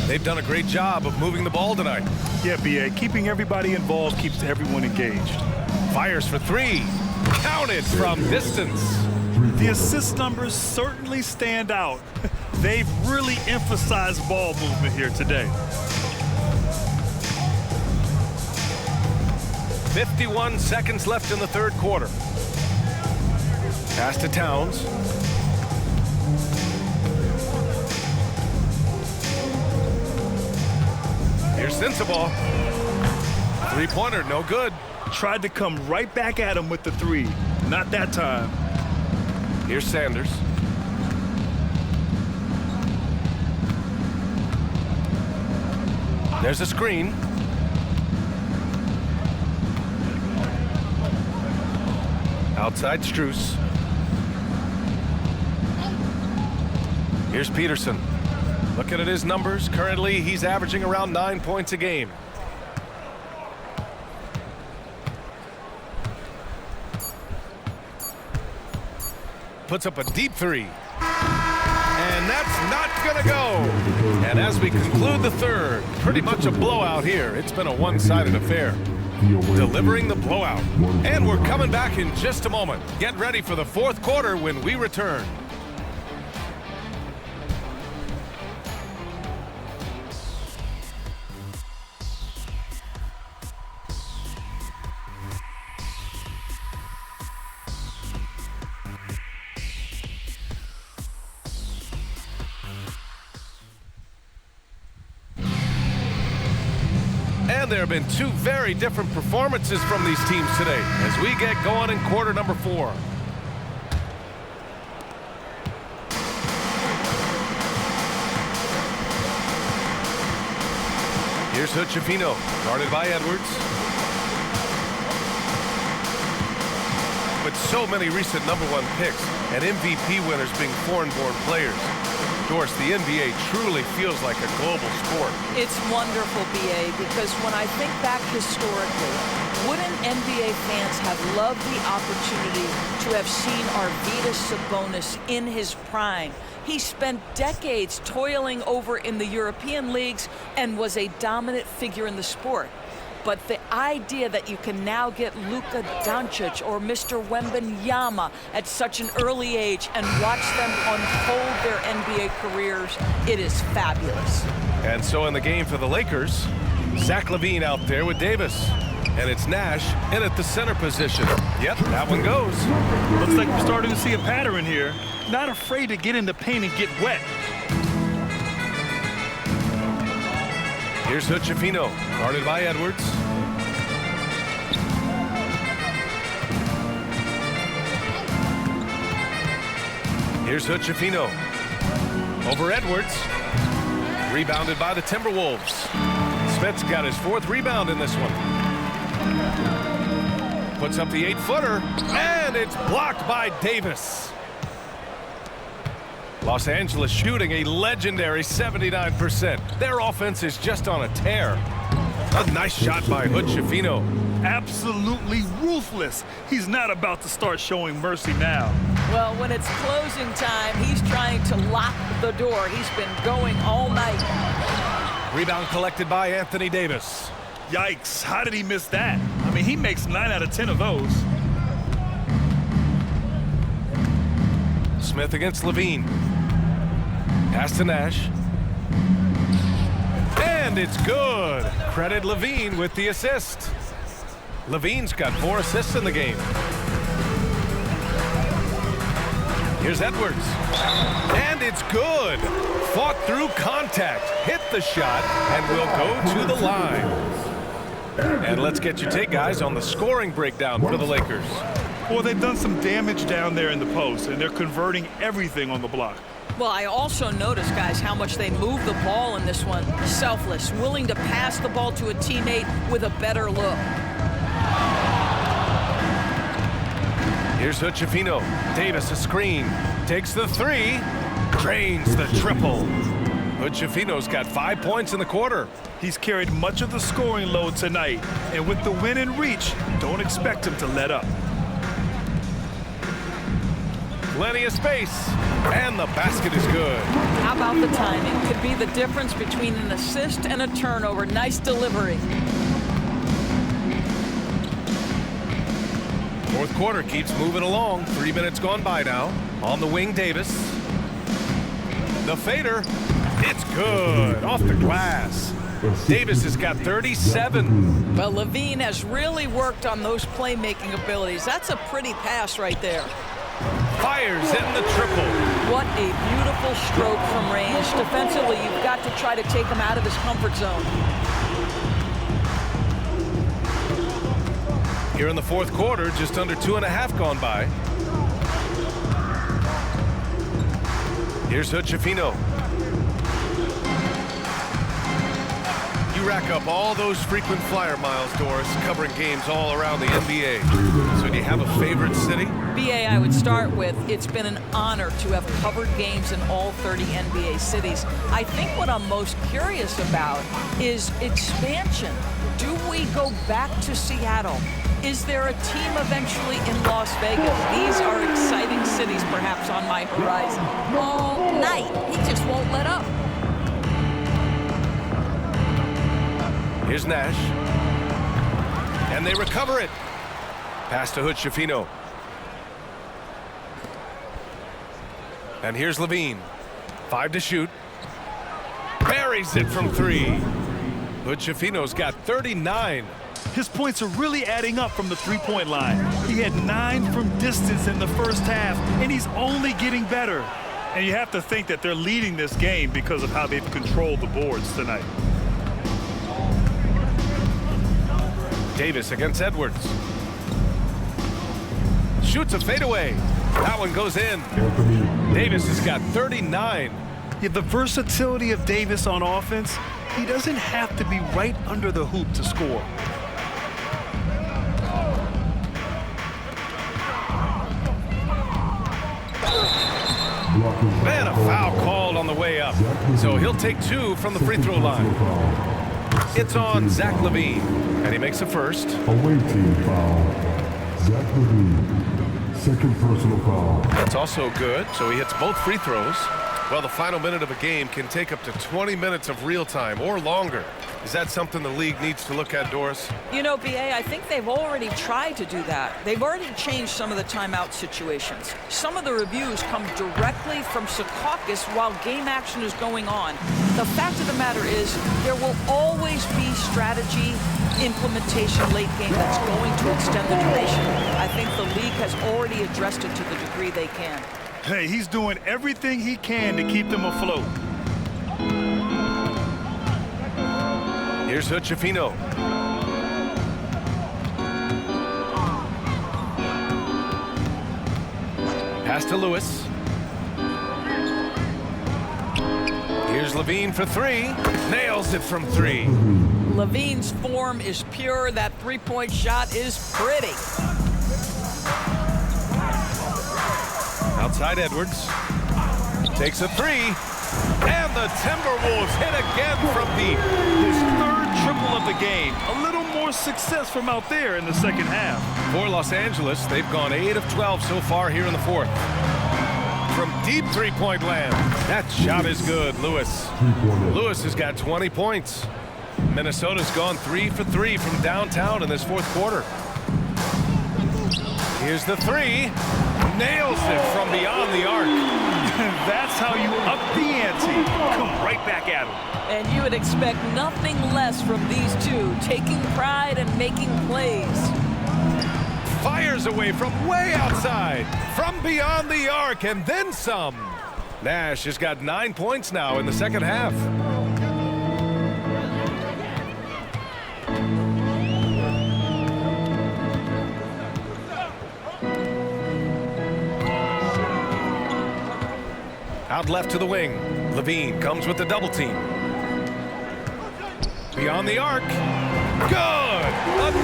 Speaker 1: They've done a great job of moving the ball tonight.
Speaker 6: Yeah, B.A., keeping everybody involved keeps everyone engaged.
Speaker 1: Fires for 3. Counted from distance.
Speaker 6: The assist numbers certainly stand out. They've really emphasized ball movement here today.
Speaker 1: 51 seconds left in the third quarter. Pass to Towns. Here's Sensabaugh. Three-pointer, no good.
Speaker 6: Tried to come right back at him with the three. Not that time.
Speaker 1: Here's Sanders. There's a screen. Outside Strus. Here's Peterson. Looking at his numbers, currently he's averaging around 9 points a game. Puts up a deep three. And that's not gonna go. And as we conclude the third, pretty much a blowout here. It's been a one-sided affair. Delivering the blowout. And we're coming back in just a moment. Get ready for the fourth quarter when we return. And there have been two very different performances from these teams today as we get going in quarter number 4. Here's Hood-Schifino, guarded by Edwards. With so many recent #1 picks and MVP winners being foreign-born players, Doris, the NBA truly feels like a global sport.
Speaker 3: It's wonderful, BA, because when I think back historically, wouldn't NBA fans have loved the opportunity to have seen Arvydas Sabonis in his prime? He spent decades toiling over in the European leagues and was a dominant figure in the sport. But the idea that you can now get Luka Doncic or Mr. Wembanyama at such an early age and watch them unfold their NBA careers, it is fabulous.
Speaker 1: And so in the game for the Lakers, Zach LaVine out there with Davis. And it's Nash in at the center position. Yep, that one goes.
Speaker 6: Looks like we're starting to see a pattern here. Not afraid to get in the paint and get wet.
Speaker 1: Here's Hood-Schifino, guarded by Edwards. Here's Hood-Schifino. Over Edwards. Rebounded by the Timberwolves. Smith's got his 4th rebound in this one. Puts up the 8-footer, and it's blocked by Davis. Los Angeles shooting a legendary 79%. Their offense is just on a tear. A nice shot by Hood-Schifino.
Speaker 6: Absolutely ruthless. He's not about to start showing mercy now.
Speaker 3: Well, when it's closing time, he's trying to lock the door. He's been going all night.
Speaker 1: Rebound collected by Anthony Davis.
Speaker 6: Yikes, how did he miss that? I mean, he makes 9 out of 10 of those.
Speaker 1: Smith against LaVine. Pass to Nash. And it's good. Credit LaVine with the assist. LaVine's got 4 assists in the game. Here's Edwards. And it's good. Fought through contact. Hit the shot and will go to the line. And let's get your take, guys, on the scoring breakdown for the Lakers.
Speaker 6: Well, they've done some damage down there in the post, and they're converting everything on the block.
Speaker 3: Well, I also noticed, guys, how much they move the ball in this one. Selfless, willing to pass the ball to a teammate with a better look.
Speaker 1: Here's Hood-Schifino. Davis a screen. Takes the 3. Drains the triple. Hood-Schifino's got 5 points in the quarter.
Speaker 6: He's carried much of the scoring load tonight, and with the win in reach, don't expect him to let up.
Speaker 1: Plenty of space, and the basket is good.
Speaker 3: How about the timing? Could be the difference between an assist and a turnover. Nice delivery.
Speaker 1: Fourth quarter keeps moving along. 3 minutes gone by now. On the wing, Davis. The fader. It's good. Off the glass. Davis has got 37.
Speaker 3: Well, LaVine has really worked on those playmaking abilities. That's a pretty pass right there.
Speaker 1: Fires in the triple.
Speaker 3: What a beautiful stroke from range. Defensively, you've got to try to take him out of his comfort zone.
Speaker 1: Here in the fourth quarter, just under 2.5 gone by. Here's Hood-Schifino. You rack up all those frequent flyer miles, Doris, covering games all around the NBA. So do you have a favorite city?
Speaker 3: BA, I would start with, it's been an honor to have covered games in all 30 NBA cities. I think what I'm most curious about is expansion. Do we go back to Seattle? Is there a team eventually in Las Vegas? These are exciting cities perhaps on my horizon. All night, he just won't let up.
Speaker 1: Here's Nash. And they recover it. Pass to Hood-Schifino. And here's LaVine. 5 to shoot. Buries it from 3. Hood-Schifino's got 39.
Speaker 6: His points are really adding up from the three-point line. He had 9 from distance in the first half, and he's only getting better. And you have to think that they're leading this game because of how they've controlled the boards tonight.
Speaker 1: Davis against Edwards. Shoots a fadeaway. That one goes in. Davis has got 39.
Speaker 6: Yeah, the versatility of Davis on offense, he doesn't have to be right under the hoop to score.
Speaker 1: Man, a foul called on the way up. So he'll take 2 from the free throw line. It's on Zach LaVine, and he makes the first.
Speaker 4: Away team foul. Zach LaVine, second personal foul.
Speaker 1: That's also good, so he hits both free throws. Well, the final minute of a game can take up to 20 minutes of real time or longer. Is that something the league needs to look at, Doris?
Speaker 3: You know, BA, I think they've already tried to do that. They've already changed some of the timeout situations. Some of the reviews come directly from Secaucus while game action is going on. The fact of the matter is there will always be strategy implementation late game that's going to extend the duration. I think the league has already addressed it to the degree they can.
Speaker 6: Hey, he's doing everything he can to keep them afloat.
Speaker 1: Here's Hood-Schifino. Pass to Lewis. Here's LaVine for 3. Nails it from 3.
Speaker 3: LaVine's form is pure. That three-point shot is pretty.
Speaker 1: Outside Edwards. Takes a 3. And the Timberwolves hit again from deep.
Speaker 6: His third triple of the game. A little more success from out there in the second half.
Speaker 1: For Los Angeles, they've gone 8 of 12 so far here in the fourth. From deep three-point land. That shot is good, Lewis. Lewis has got 20 points. Minnesota's gone 3 for 3 from downtown in this fourth quarter. Here's the 3. Nails it from beyond the arc.
Speaker 6: That's how you up the ante. Come right back at him.
Speaker 3: And you would expect nothing less from these two, taking pride and making plays.
Speaker 1: Fires away from way outside, from beyond the arc, and then some. Nash has got 9 points now in the second half. Out left to the wing. LaVine comes with the double team. Beyond the arc. Good!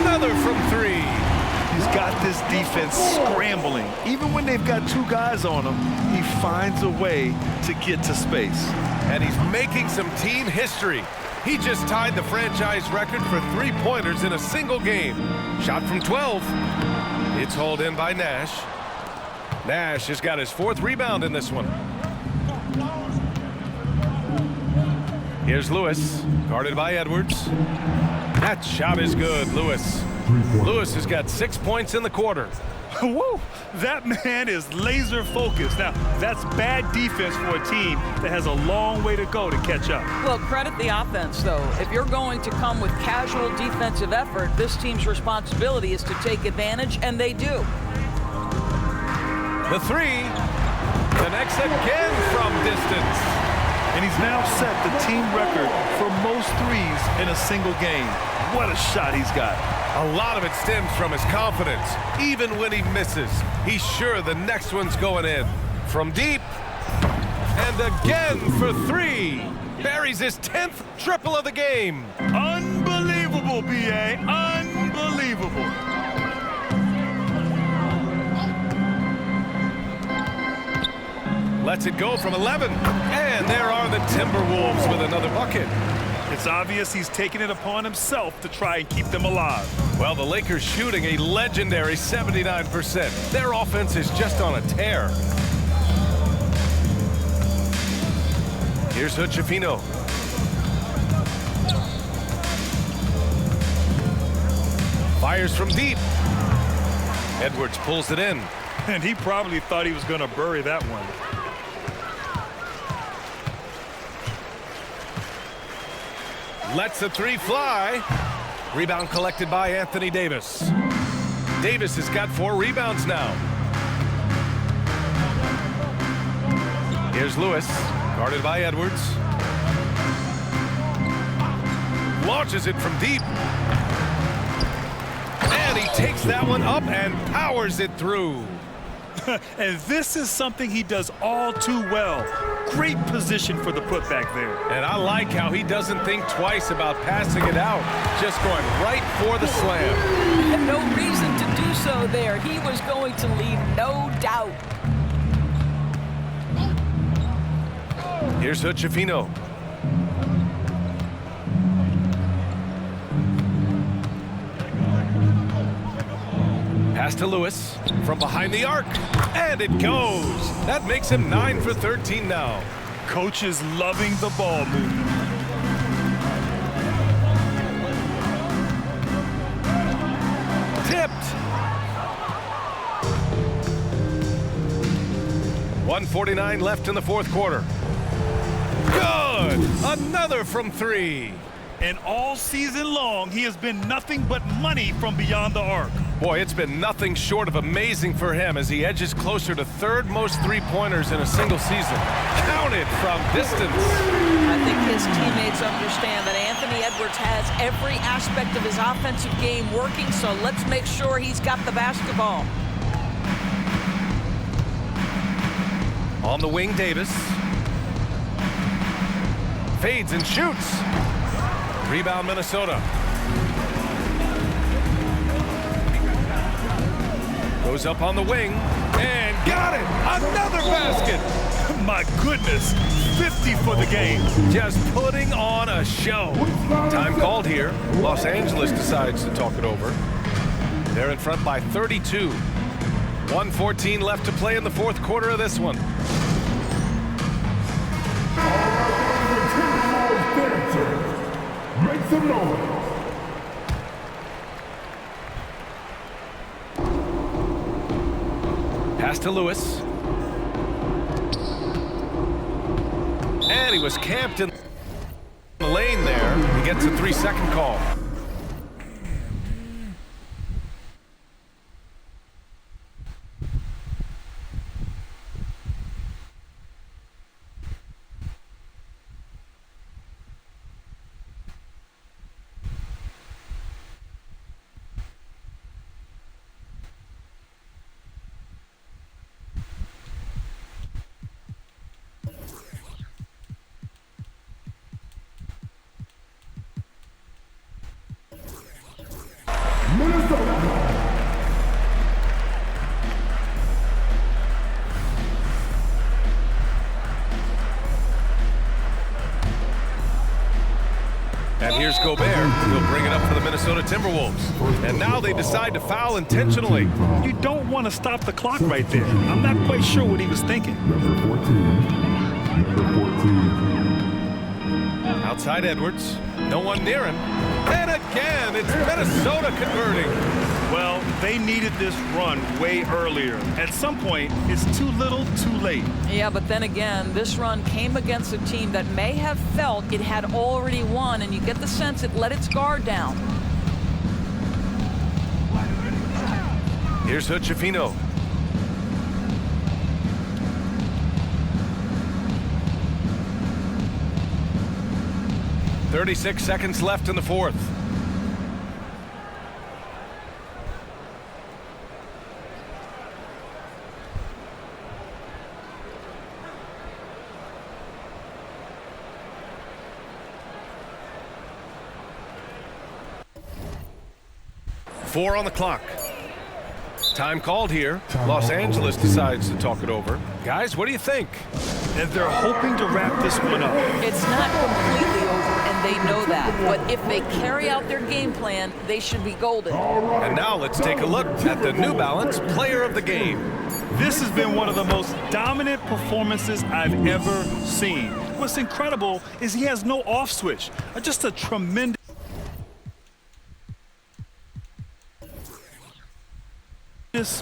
Speaker 1: Another from 3.
Speaker 6: He's got this defense scrambling. Even when they've got 2 guys on him, he finds a way to get to space.
Speaker 1: And he's making some team history. He just tied the franchise record for three-pointers in a single game. Shot from 12. It's hauled in by Nash. Nash has got his 4th rebound in this one. Here's Lewis, guarded by Edwards. That shot is good, Lewis. Lewis has got 6 points in the quarter.
Speaker 6: Whoa, that man is laser focused. Now, that's bad defense for a team that has a long way to go to catch up.
Speaker 3: Well, credit the offense, though. If you're going to come with casual defensive effort, this team's responsibility is to take advantage, and they do.
Speaker 1: The three connects again from distance.
Speaker 6: And he's now set the team record for most threes in a single game. What a shot he's got.
Speaker 1: A lot of it stems from his confidence. Even when he misses, he's sure the next one's going in. From deep, and again for three. Buries his 10th triple of the game.
Speaker 6: Unbelievable, B.A. Unbelievable.
Speaker 1: Lets it go from 11. And there are the Timberwolves with another bucket.
Speaker 6: It's obvious he's taking it upon himself to try and keep them alive.
Speaker 1: Well, the Lakers shooting a legendary 79%. Their offense is just on a tear. Here's Hood-Schifino. Fires from deep. Edwards pulls it in.
Speaker 6: And he probably thought he was going to bury that one.
Speaker 1: Lets the three fly. Rebound collected by Anthony Davis. Davis has got 4 rebounds now. Here's Lewis, guarded by Edwards. Launches it from deep. And he takes that one up and powers it through.
Speaker 6: And this is something he does all too well. Great position for the putback there.
Speaker 1: And I like how he doesn't think twice about passing it out. Just going right for the slam.
Speaker 3: And no reason to do so there. He was going to leave no doubt.
Speaker 1: Here's Hood-Schifino. Pass to Lewis from behind the arc, and it goes. That makes him 9 for 13 now.
Speaker 6: Coach is loving the ball movement.
Speaker 1: Tipped. 1:49 left in the fourth quarter. Good. Another from 3.
Speaker 6: And all season long, he has been nothing but money from beyond the arc.
Speaker 1: Boy, it's been nothing short of amazing for him as he edges closer to 3rd most three-pointers in a single season. Counted from distance.
Speaker 3: I think his teammates understand that Anthony Edwards has every aspect of his offensive game working, so let's make sure he's got the basketball.
Speaker 1: On the wing, Davis. Fades and shoots. Rebound, Minnesota. Goes up on the wing and got it. Another basket.
Speaker 6: My goodness, 50 for the game.
Speaker 1: Just putting on a show. Time called here. Los Angeles decides to talk it over. They're in front by 32. 1:14 left to play in the fourth quarter of this one.
Speaker 4: Make some noise.
Speaker 1: Pass to Lewis. And he was camped in the lane there. He gets a 3-second call. And here's Gobert. He'll bring it up for the Minnesota Timberwolves. And now they decide to foul intentionally.
Speaker 6: You don't want to stop the clock right there. I'm not quite sure what he was thinking.
Speaker 4: Number 14.
Speaker 1: Outside Edwards. No one near him. And again, it's Minnesota converting.
Speaker 6: Well, they needed this run way earlier. At some point, it's too little, too late.
Speaker 3: Yeah, but then again, this run came against a team that may have felt it had already won, and you get the sense it let its guard down.
Speaker 1: Here's Hood-Schifino. "36 seconds left in the fourth. Four on the clock. Time called here. Los Angeles decides to talk it over. Guys, what do you think?
Speaker 6: And they're hoping to wrap this one up.
Speaker 3: It's not completely over, and they know that. But if they carry out their game plan, they should be golden.
Speaker 1: And now let's take a look at the New Balance Player of the Game.
Speaker 6: This has been one of the most dominant performances I've ever seen. What's incredible is he has no off switch, just a tremendous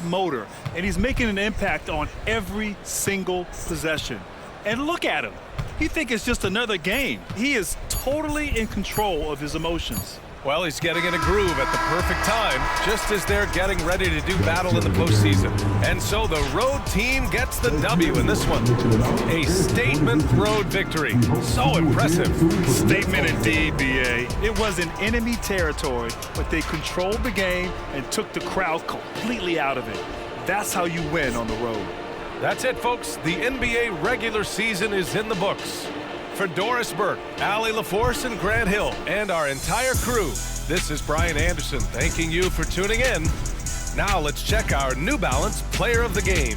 Speaker 6: motor, and he's making an impact on every single possession. And look at him. You think it's just another game. He is totally in control of his emotions.
Speaker 1: Well, he's getting in a groove at the perfect time, just as they're getting ready to do battle in the postseason. And so the road team gets the W in this one. A statement road victory. So impressive.
Speaker 6: Statement indeed, BA. It was in enemy territory, but they controlled the game and took the crowd completely out of it. That's how you win on the road.
Speaker 1: That's it, folks. The NBA regular season is in the books. For Doris Burke, Allie LaForce, and Grant Hill, and our entire crew, this is Brian Anderson thanking you for tuning in. Now let's check our New Balance Player of the Game.